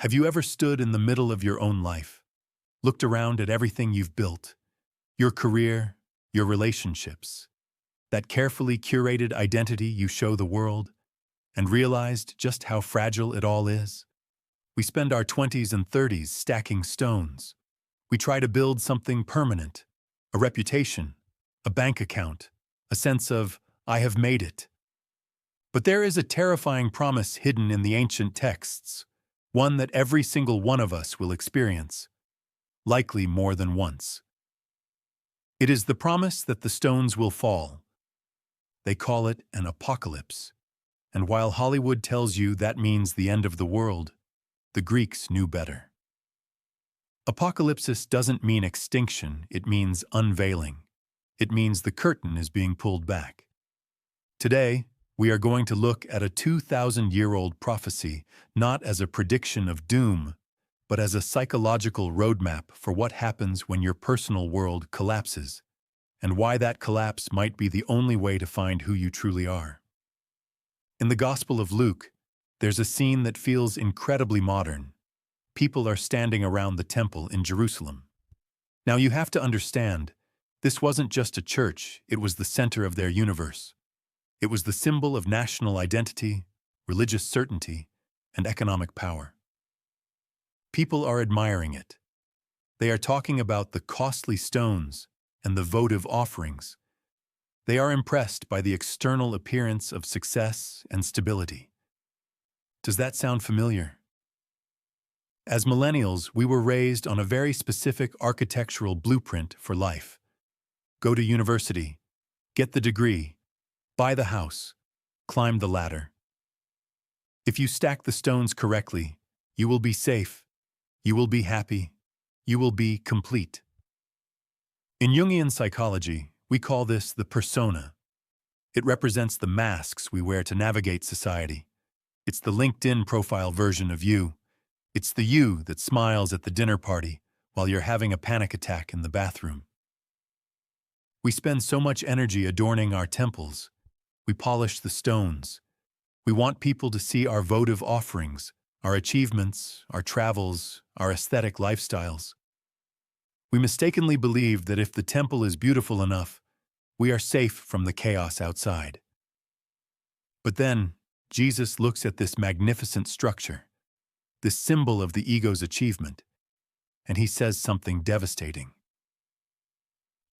Have you ever stood in the middle of your own life, looked around at everything you've built, your career, your relationships, that carefully curated identity you show the world, and realized just how fragile it all is? We spend our 20s and 30s stacking stones. We try to build something permanent, a reputation, a bank account, a sense of, I have made it. But there is a terrifying promise hidden in the ancient texts, one that every single one of us will experience, likely more than once. It is the promise that the stones will fall. They call it an apocalypse, and while Hollywood tells you that means the end of the world, the Greeks knew better. Apocalypsis doesn't mean extinction, it means unveiling. It means the curtain is being pulled back. Today, we are going to look at a 2,000-year-old prophecy, not as a prediction of doom, but as a psychological roadmap for what happens when your personal world collapses, and why that collapse might be the only way to find who you truly are. In the Gospel of Luke, there's a scene that feels incredibly modern. People are standing around the temple in Jerusalem. Now you have to understand, this wasn't just a church, it was the center of their universe. It was the symbol of national identity, religious certainty, and economic power. People are admiring it. They are talking about the costly stones and the votive offerings. They are impressed by the external appearance of success and stability. Does that sound familiar? As millennials, we were raised on a very specific architectural blueprint for life. Go to university, get the degree, buy the house, climb the ladder. If you stack the stones correctly, you will be safe, you will be happy, you will be complete. In Jungian psychology, we call this the persona. It represents the masks we wear to navigate society. It's the LinkedIn profile version of you. It's the you that smiles at the dinner party while you're having a panic attack in the bathroom. We spend so much energy adorning our temples. We polish the stones. We want people to see our votive offerings, our achievements, our travels, our aesthetic lifestyles. We mistakenly believe that if the temple is beautiful enough, we are safe from the chaos outside. But then, Jesus looks at this magnificent structure, this symbol of the ego's achievement, and he says something devastating.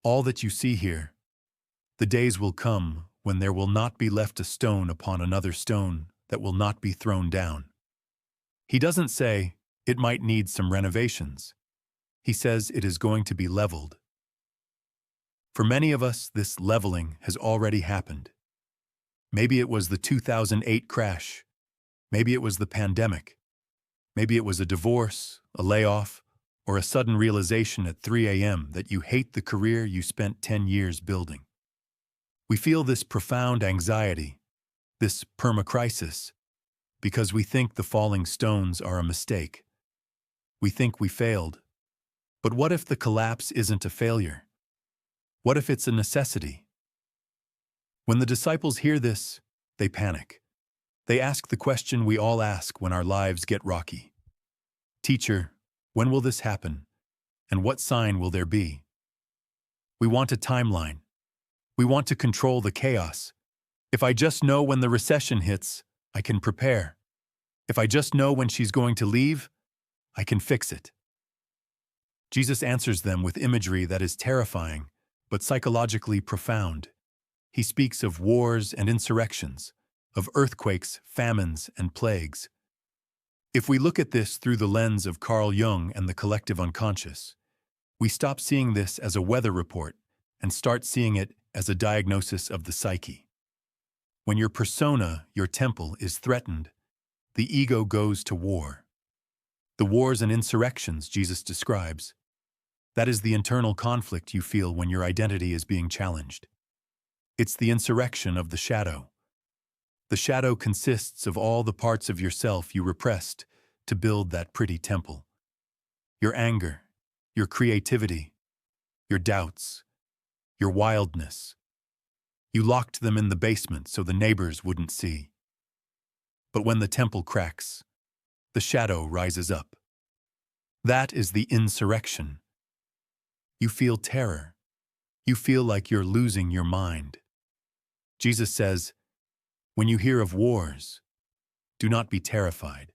All that you see here, the days will come when there will not be left a stone upon another stone that will not be thrown down. He doesn't say, it might need some renovations. He says it is going to be leveled. For many of us, this leveling has already happened. Maybe it was the 2008 crash. Maybe it was the pandemic. Maybe it was a divorce, a layoff, or a sudden realization at 3 a.m. that you hate the career you spent 10 years building. We feel this profound anxiety, this permacrisis, because we think the falling stones are a mistake. We think we failed. But what if the collapse isn't a failure? What if it's a necessity? When the disciples hear this, they panic. They ask the question we all ask when our lives get rocky. Teacher, when will this happen? And what sign will there be? We want a timeline. We want to control the chaos. If I just know when the recession hits, I can prepare. If I just know when she's going to leave, I can fix it. Jesus answers them with imagery that is terrifying, but psychologically profound. He speaks of wars and insurrections, of earthquakes, famines, and plagues. If we look at this through the lens of Carl Jung and the collective unconscious, we stop seeing this as a weather report and start seeing it as a diagnosis of the psyche. When your persona, your temple, is threatened, the ego goes to war. The wars and insurrections Jesus describes, that is the internal conflict you feel when your identity is being challenged. It's the insurrection of the shadow. The shadow consists of all the parts of yourself you repressed to build that pretty temple. Your anger, your creativity, your doubts, your wildness. You locked them in the basement so the neighbors wouldn't see. But when the temple cracks, the shadow rises up. That is the insurrection. You feel terror. You feel like you're losing your mind. Jesus says, when you hear of wars, do not be terrified,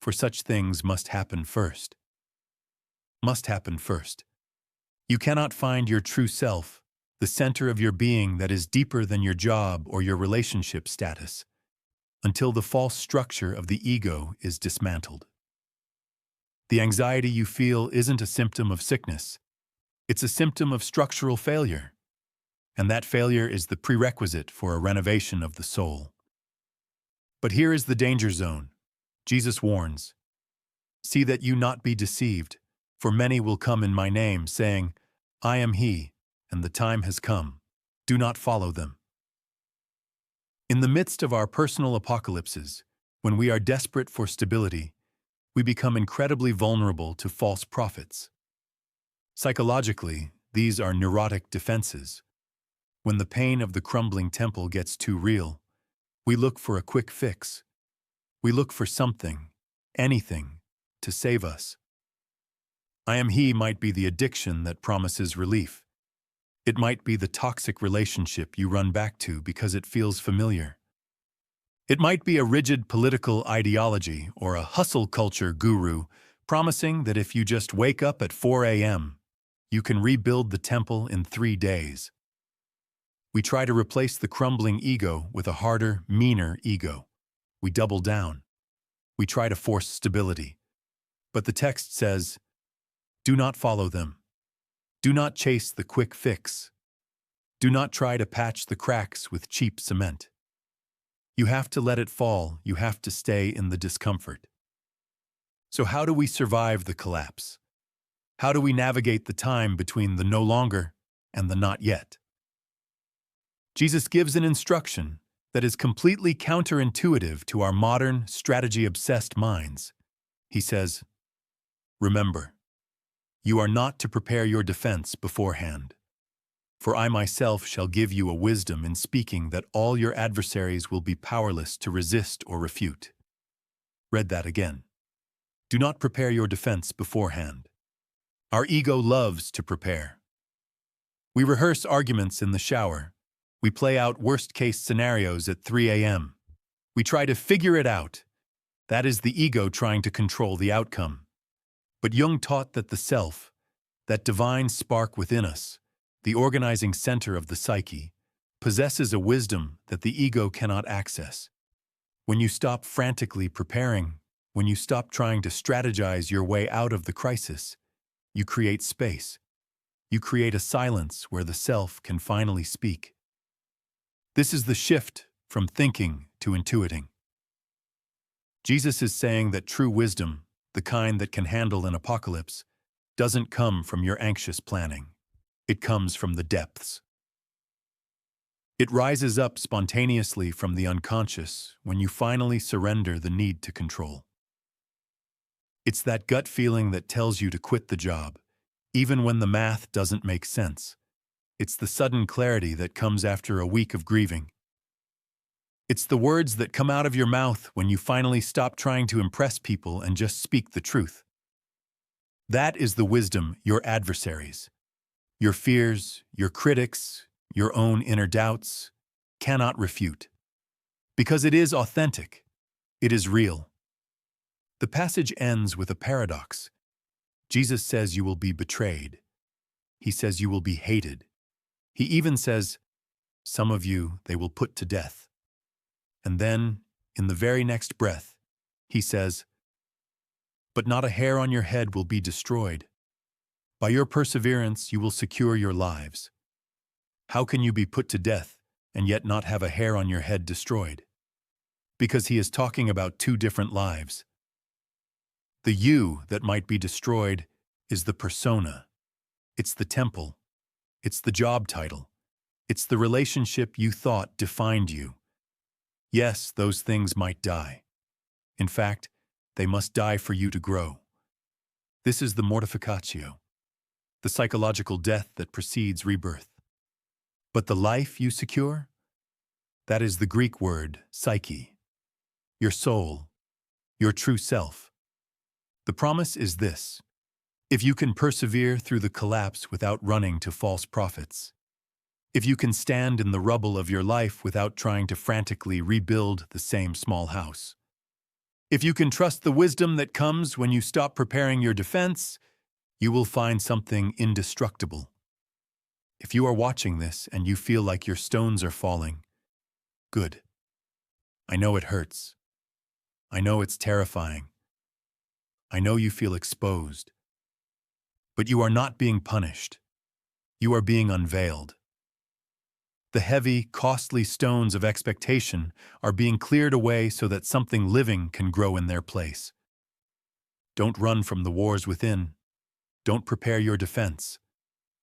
for such things must happen first. Must happen first. You cannot find your true self, the center of your being that is deeper than your job or your relationship status, until the false structure of the ego is dismantled. The anxiety you feel isn't a symptom of sickness. It's a symptom of structural failure. And that failure is the prerequisite for a renovation of the soul. But here is the danger zone. Jesus warns, "See that you not be deceived, for many will come in my name, saying, 'I am he,' and the time has come. Do not follow them." In the midst of our personal apocalypses, when we are desperate for stability, we become incredibly vulnerable to false prophets. Psychologically, these are neurotic defenses. When the pain of the crumbling temple gets too real, we look for a quick fix. We look for something, anything, to save us. I am he might be the addiction that promises relief. It might be the toxic relationship you run back to because it feels familiar. It might be a rigid political ideology or a hustle culture guru promising that if you just wake up at 4 a.m., you can rebuild the temple in 3 days. We try to replace the crumbling ego with a harder, meaner ego. We double down. We try to force stability. But the text says, do not follow them. Do not chase the quick fix. Do not try to patch the cracks with cheap cement. You have to let it fall. You have to stay in the discomfort. So how do we survive the collapse? How do we navigate the time between the no longer and the not yet? Jesus gives an instruction that is completely counterintuitive to our modern, strategy-obsessed minds. He says, remember, you are not to prepare your defense beforehand. For I myself shall give you a wisdom in speaking that all your adversaries will be powerless to resist or refute. Read that again. Do not prepare your defense beforehand. Our ego loves to prepare. We rehearse arguments in the shower. We play out worst-case scenarios at 3 a.m. We try to figure it out. That is the ego trying to control the outcome. But Jung taught that the self, that divine spark within us, the organizing center of the psyche, possesses a wisdom that the ego cannot access. When you stop frantically preparing, when you stop trying to strategize your way out of the crisis, you create space. You create a silence where the self can finally speak. This is the shift from thinking to intuiting. Jesus is saying that true wisdom, the kind that can handle an apocalypse, doesn't come from your anxious planning. It comes from the depths. It rises up spontaneously from the unconscious when you finally surrender the need to control. It's that gut feeling that tells you to quit the job, even when the math doesn't make sense. It's the sudden clarity that comes after a week of grieving. It's the words that come out of your mouth when you finally stop trying to impress people and just speak the truth. That is the wisdom your adversaries, your fears, your critics, your own inner doubts, cannot refute. Because it is authentic. It is real. The passage ends with a paradox. Jesus says you will be betrayed. He says you will be hated. He even says, some of you they will put to death. And then, in the very next breath, he says, but not a hair on your head will be destroyed. By your perseverance you will secure your lives. How can you be put to death and yet not have a hair on your head destroyed? Because he is talking about two different lives. The you that might be destroyed is the persona. It's the temple. It's the job title. It's the relationship you thought defined you. Yes, those things might die. In fact, they must die for you to grow. This is the mortificatio, the psychological death that precedes rebirth. But the life you secure? That is the Greek word, psyche. Your soul. your true self. The promise is this: if you can persevere through the collapse without running to false prophets, if you can stand in the rubble of your life without trying to frantically rebuild the same small house, if you can trust the wisdom that comes when you stop preparing your defense, you will find something indestructible. If you are watching this and you feel like your stones are falling, good. I know it hurts. I know it's terrifying. I know you feel exposed. But you are not being punished. You are being unveiled. The heavy, costly stones of expectation are being cleared away so that something living can grow in their place. Don't run from the wars within. Don't prepare your defense.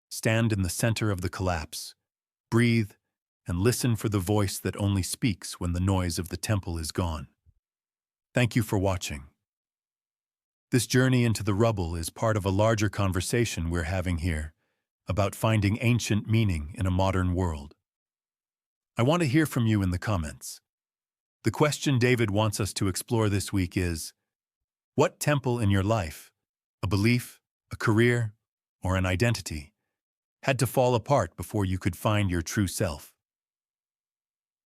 Stand in the center of the collapse. Breathe and listen for the voice that only speaks when the noise of the temple is gone. Thank you for watching. This journey into the rubble is part of a larger conversation we're having here about finding ancient meaning in a modern world. I want to hear from you in the comments. The question David wants us to explore this week is, what temple in your life, a belief, a career, or an identity, had to fall apart before you could find your true self?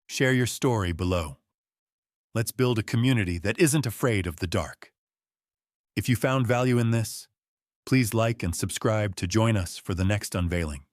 Share your story below. Let's build a community that isn't afraid of the dark. If you found value in this, please like and subscribe to join us for the next unveiling.